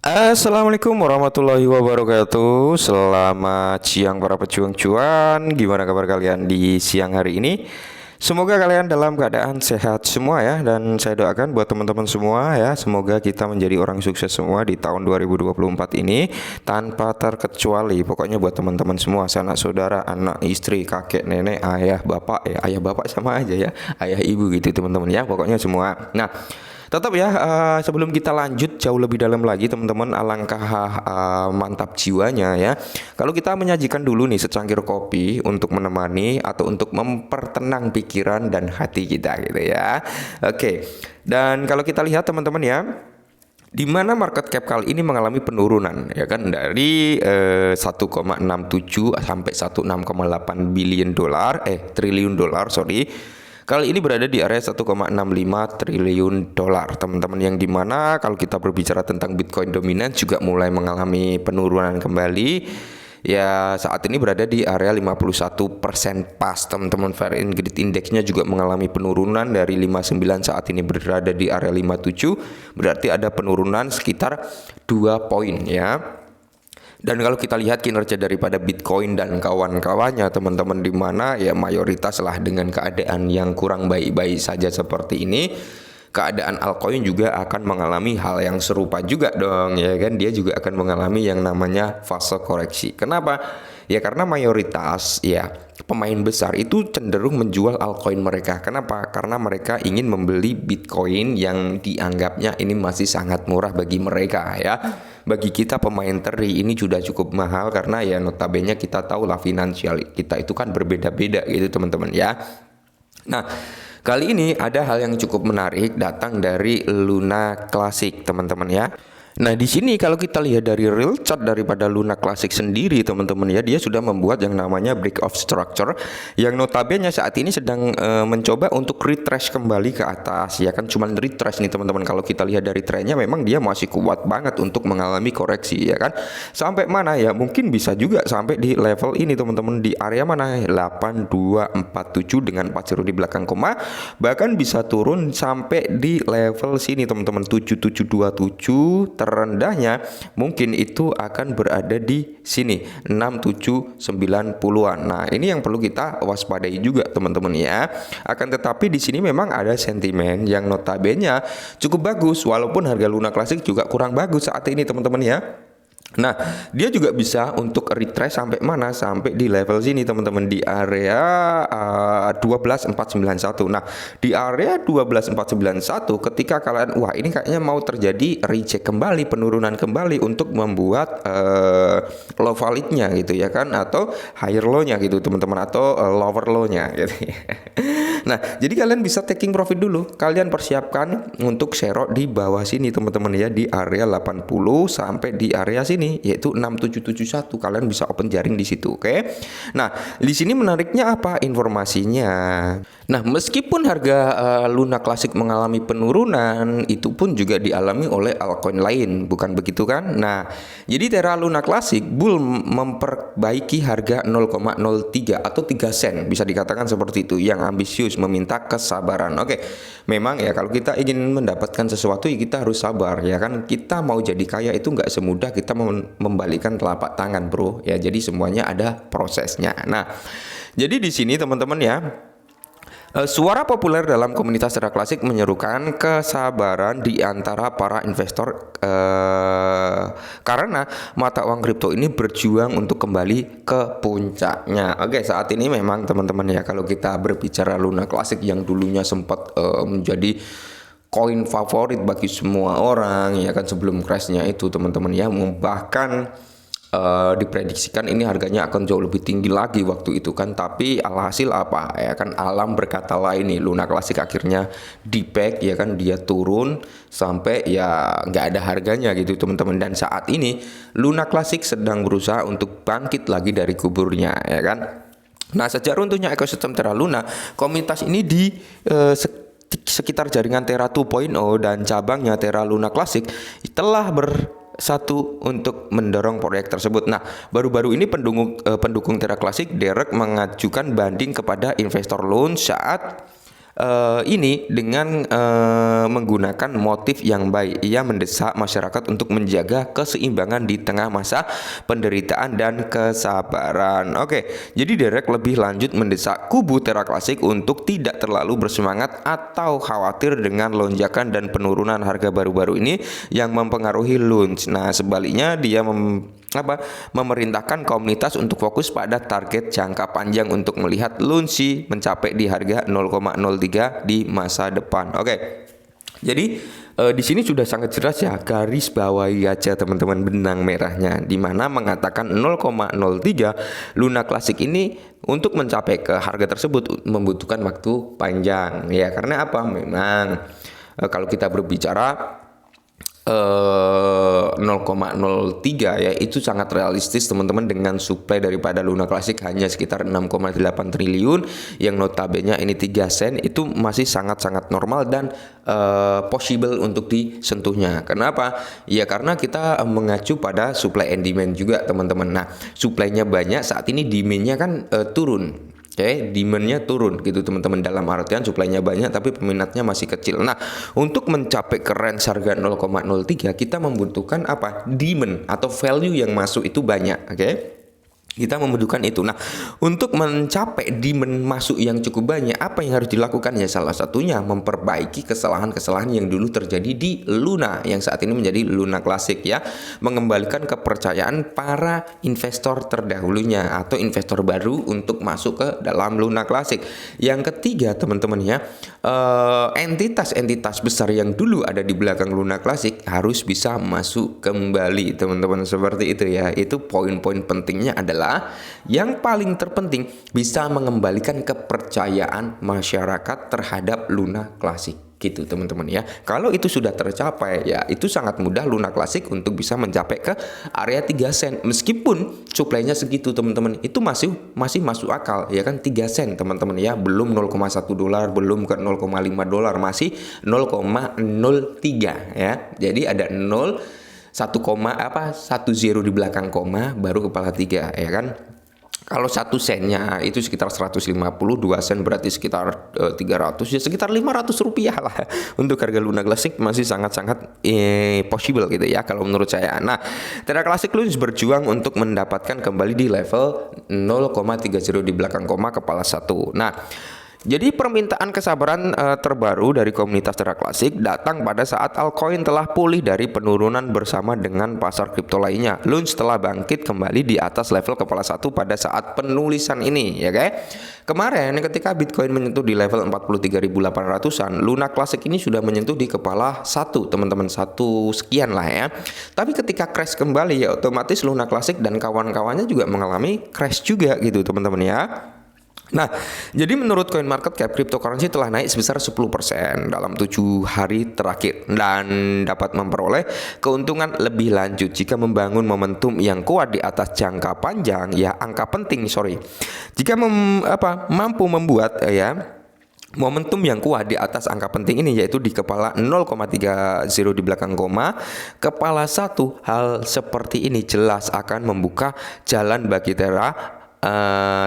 Assalamualaikum warahmatullahi wabarakatuh. Selamat siang para pejuang cuan. Gimana kabar kalian di siang hari ini? Semoga kalian dalam keadaan sehat semua ya. Dan saya doakan buat teman-teman semua ya, semoga kita menjadi orang sukses semua di tahun 2024 ini tanpa terkecuali. Pokoknya buat teman-teman semua, sanak saudara, anak, istri, kakek, nenek, ayah, bapak ya. Ayah bapak sama aja ya, ayah ibu gitu teman-teman ya. Pokoknya semua. Nah, tetap ya, sebelum kita lanjut jauh lebih dalam lagi teman-teman, alangkah mantap jiwanya ya kalau kita menyajikan dulu nih secangkir kopi untuk menemani atau untuk mempertenang pikiran dan hati kita gitu ya. Oke, dan kalau kita lihat teman-teman ya, di mana market cap kali ini mengalami penurunan ya kan, dari 1,67 sampai 16,8 billion dolar triliun dolar, sorry. Kali ini berada di area 1,65 triliun dolar, teman-teman, yang dimana kalau kita berbicara tentang Bitcoin dominan juga mulai mengalami penurunan kembali. Ya, saat ini berada di area 51% pas, teman-teman. Fair Ingrid Indexnya juga mengalami penurunan dari 59, saat ini berada di area 57. Berarti ada penurunan sekitar 2 poin ya. Dan kalau kita lihat kinerja daripada Bitcoin dan kawan-kawannya teman-teman, di mana ya mayoritas lah dengan keadaan yang kurang baik-baik saja seperti ini, keadaan altcoin juga akan mengalami hal yang serupa juga dong ya kan. Dia juga akan mengalami yang namanya fase koreksi. Kenapa? Ya karena mayoritas ya pemain besar itu cenderung menjual altcoin mereka. Kenapa? Karena mereka ingin membeli Bitcoin yang dianggapnya ini masih sangat murah bagi mereka ya. Bagi kita pemain teri ini sudah cukup mahal, karena ya notabene kita tahu lah finansial kita itu kan berbeda-beda gitu teman-teman ya. Nah, kali ini ada hal yang cukup menarik datang dari Luna Classic teman-teman ya. Nah, di sini kalau kita lihat dari real chart daripada Luna Classic sendiri teman-teman ya, dia sudah membuat yang namanya break of structure, yang notabene saat ini sedang mencoba untuk retrace kembali ke atas ya kan. Cuman retrace nih teman-teman, kalau kita lihat dari trennya memang dia masih kuat banget untuk mengalami koreksi ya kan. Sampai mana ya? Mungkin bisa juga sampai di level ini teman-teman, di area mana? 8247 dengan 40 di belakang koma. Bahkan bisa turun sampai di level sini teman-teman, 7727. Terendahnya mungkin itu akan berada di sini 6790-an. Nah, ini yang perlu kita waspadai juga teman-teman ya. Akan tetapi di sini memang ada sentimen yang notabene cukup bagus, walaupun harga Luna Classic juga kurang bagus saat ini teman-teman ya. Nah, dia juga bisa untuk retrace sampai mana? Sampai di level sini teman-teman, di area 12491. Nah, di area 12491 ketika kalian ini kayaknya mau terjadi reject kembali, penurunan kembali untuk membuat low validnya gitu ya kan, atau higher low-nya gitu teman-teman, atau lower low-nya gitu. Nah, jadi kalian bisa taking profit dulu. Kalian persiapkan untuk serok di bawah sini teman-teman ya, di area 80 sampai di area sini yaitu 6771. Kalian bisa open jaring di situ, oke? Nah, di sini menariknya apa informasinya? Nah, meskipun harga Luna Classic mengalami penurunan, itu pun juga dialami oleh altcoin lain, bukan begitu kan? Nah, jadi Terra Luna Classic bull memperbaiki harga 0,03 atau 3 sen, bisa dikatakan seperti itu, yang ambisius, meminta kesabaran. Oke, memang ya kalau kita ingin mendapatkan sesuatu ya kita harus sabar ya kan. Kita mau jadi kaya itu nggak semudah kita membalikan telapak tangan bro ya. Jadi semuanya ada prosesnya. Nah, jadi di sini teman-teman ya, suara populer dalam komunitas Terra Classic menyerukan kesabaran di antara para investor karena mata uang kripto ini berjuang untuk kembali ke puncaknya. Oke, saat ini memang teman-teman ya, kalau kita berbicara Luna Classic yang dulunya sempat menjadi koin favorit bagi semua orang ya kan sebelum crashnya itu teman-teman ya, bahkan diprediksikan ini harganya akan jauh lebih tinggi lagi waktu itu kan. Tapi alhasil apa ya kan, alam berkata lain nih, Luna Classic akhirnya di-pack ya kan, dia turun sampai ya nggak ada harganya gitu teman-teman. Dan saat ini Luna Classic sedang berusaha untuk bangkit lagi dari kuburnya ya kan. Nah, sejak runtuhnya ekosistem Terra Luna, komunitas ini di sekitar jaringan Terra 2.0 dan cabangnya Terra Luna Classic telah bersatu untuk mendorong proyek tersebut. Nah, baru-baru ini pendukung Terra Classic, Derek, mengajukan banding kepada investor loan saat ini dengan menggunakan motif yang baik. Ia mendesak masyarakat untuk menjaga keseimbangan di tengah masa penderitaan dan kesabaran. Oke, jadi Derek lebih lanjut mendesak kubu Terra Classic untuk tidak terlalu bersemangat atau khawatir dengan lonjakan dan penurunan harga baru-baru ini yang mempengaruhi launch. Nah, sebaliknya dia memerintahkan komunitas untuk fokus pada target jangka panjang untuk melihat Lunsi mencapai di harga 0,03 di masa depan. Oke. Jadi di sini sudah sangat jelas ya, garis bawahi aja teman-teman benang merahnya, di mana mengatakan 0,03 Luna Classic ini untuk mencapai ke harga tersebut membutuhkan waktu panjang ya. Karena apa? Memang kalau kita berbicara 0,03 ya, itu sangat realistis teman-teman, dengan suplai daripada Luna Classic hanya sekitar 6,8 triliun yang notabene ini 3 sen, itu masih sangat-sangat normal dan possible untuk disentuhnya. Kenapa? Ya karena kita mengacu pada supply and demand juga teman-teman. Nah, suplainya banyak saat ini, demandnya kan turun. Oke, demandnya turun gitu teman-teman, dalam artian suplainya banyak tapi peminatnya masih kecil. Nah, untuk mencapai ke range harga 0,03 kita membutuhkan apa? Demand atau value yang masuk itu banyak. Oke, kita membutuhkan itu. Nah, untuk mencapai demand masuk yang cukup banyak, apa yang harus dilakukan? Ya salah satunya memperbaiki kesalahan-kesalahan yang dulu terjadi di Luna yang saat ini menjadi Luna Classic ya, mengembalikan kepercayaan para investor terdahulunya atau investor baru untuk masuk ke dalam Luna Classic. Yang ketiga teman-teman ya, entitas-entitas besar yang dulu ada di belakang Luna Classic harus bisa masuk kembali teman-teman, seperti itu ya. Itu poin-poin pentingnya adalah yang paling terpenting bisa mengembalikan kepercayaan masyarakat terhadap Luna Classic gitu teman-teman ya. Kalau itu sudah tercapai ya, itu sangat mudah Luna Classic untuk bisa mencapai ke area 3 sen. Meskipun suplainya segitu teman-teman, itu masih masuk akal ya kan, 3 sen teman-teman ya, belum 0,1 dolar, belum ke 0,5 dolar, masih 0,03 ya. Jadi ada 1 di belakang koma baru kepala 3 ya kan. Kalau 1 sennya itu sekitar 150, 2 sen berarti sekitar 300, ya sekitar 500 rupiah lah untuk harga Luna Classic, masih sangat-sangat possible gitu ya kalau menurut saya. Nah, Terra Classic Launch berjuang untuk mendapatkan kembali di level 0,30 di belakang koma kepala 1. Nah, jadi permintaan kesabaran terbaru dari komunitas Terra Classic datang pada saat altcoin telah pulih dari penurunan bersama dengan pasar kripto lainnya. Launch telah bangkit kembali di atas level kepala 1 pada saat penulisan ini ya guys. Kemarin ketika Bitcoin menyentuh di level 43.800-an, Luna Classic ini sudah menyentuh di kepala 1 teman-teman, 1 sekian lah ya. Tapi ketika crash kembali ya otomatis Luna Classic dan kawan-kawannya juga mengalami crash juga gitu teman-teman ya. Nah, jadi menurut CoinMarketCap, cryptocurrency telah naik sebesar 10% dalam 7 hari terakhir dan dapat memperoleh keuntungan lebih lanjut jika membangun momentum yang kuat di atas jangka panjang ya, angka penting jika mampu membuat momentum yang kuat di atas angka penting ini, yaitu di kepala 0,30 di belakang koma kepala 1. Hal seperti ini jelas akan membuka jalan bagi Terra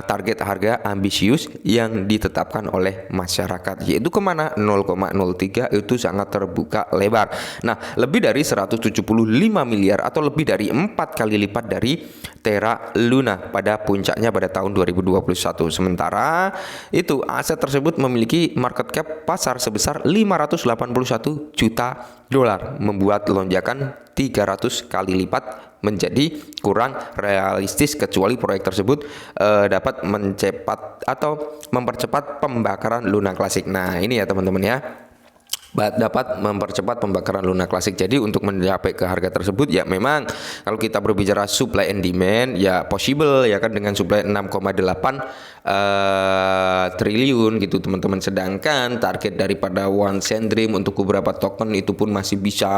target harga ambisius yang ditetapkan oleh masyarakat, yaitu kemana? 0,03 itu sangat terbuka lebar. Nah, lebih dari 175 miliar atau lebih dari 4 kali lipat dari Terra Luna pada puncaknya pada tahun 2021. Sementara itu aset tersebut memiliki market cap pasar sebesar 581 juta dolar, membuat lonjakan 300 kali lipat menjadi kurang realistis, kecuali proyek tersebut dapat mempercepat pembakaran Luna Classic. Nah, ini ya teman-teman ya, dapat mempercepat pembakaran Luna Classic. Jadi untuk mencapai ke harga tersebut ya memang kalau kita berbicara supply and demand ya possible ya kan, dengan supply 6,8 triliun gitu teman-teman. Sedangkan target daripada One Cent Dream untuk beberapa token itu pun masih bisa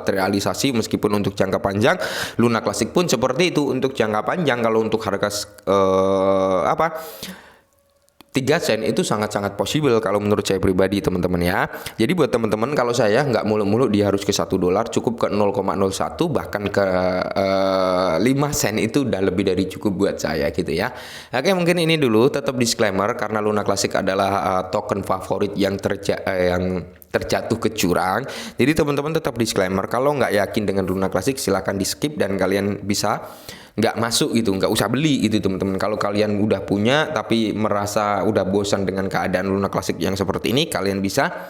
terrealisasi meskipun untuk jangka panjang. Luna Classic pun seperti itu untuk jangka panjang. Kalau untuk harga 3 sen itu sangat-sangat possible kalau menurut saya pribadi teman-teman ya. Jadi buat teman-teman, kalau saya nggak mulu-mulu dia harus ke $1, cukup ke 0,01 bahkan ke 5 sen itu udah lebih dari cukup buat saya gitu ya. Oke, mungkin ini dulu, tetap disclaimer karena Luna Classic adalah token favorit yang terjatuh ke jurang. Jadi teman-teman tetap disclaimer, kalau nggak yakin dengan Luna Classic silahkan di skip dan kalian bisa nggak masuk gitu, nggak usah beli gitu teman-teman. Kalau kalian udah punya tapi merasa udah bosan dengan keadaan Luna Classic yang seperti ini, kalian bisa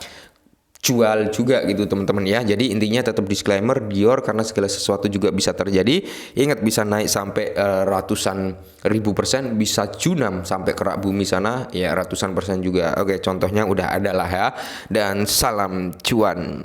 jual juga gitu teman-teman ya. Jadi intinya tetap disclaimer Dior, karena segala sesuatu juga bisa terjadi. Ingat, bisa naik sampai ratusan ribu persen, bisa junam sampai kerak bumi sana ya ratusan persen juga. Oke, contohnya udah ada lah ya. Dan salam cuan.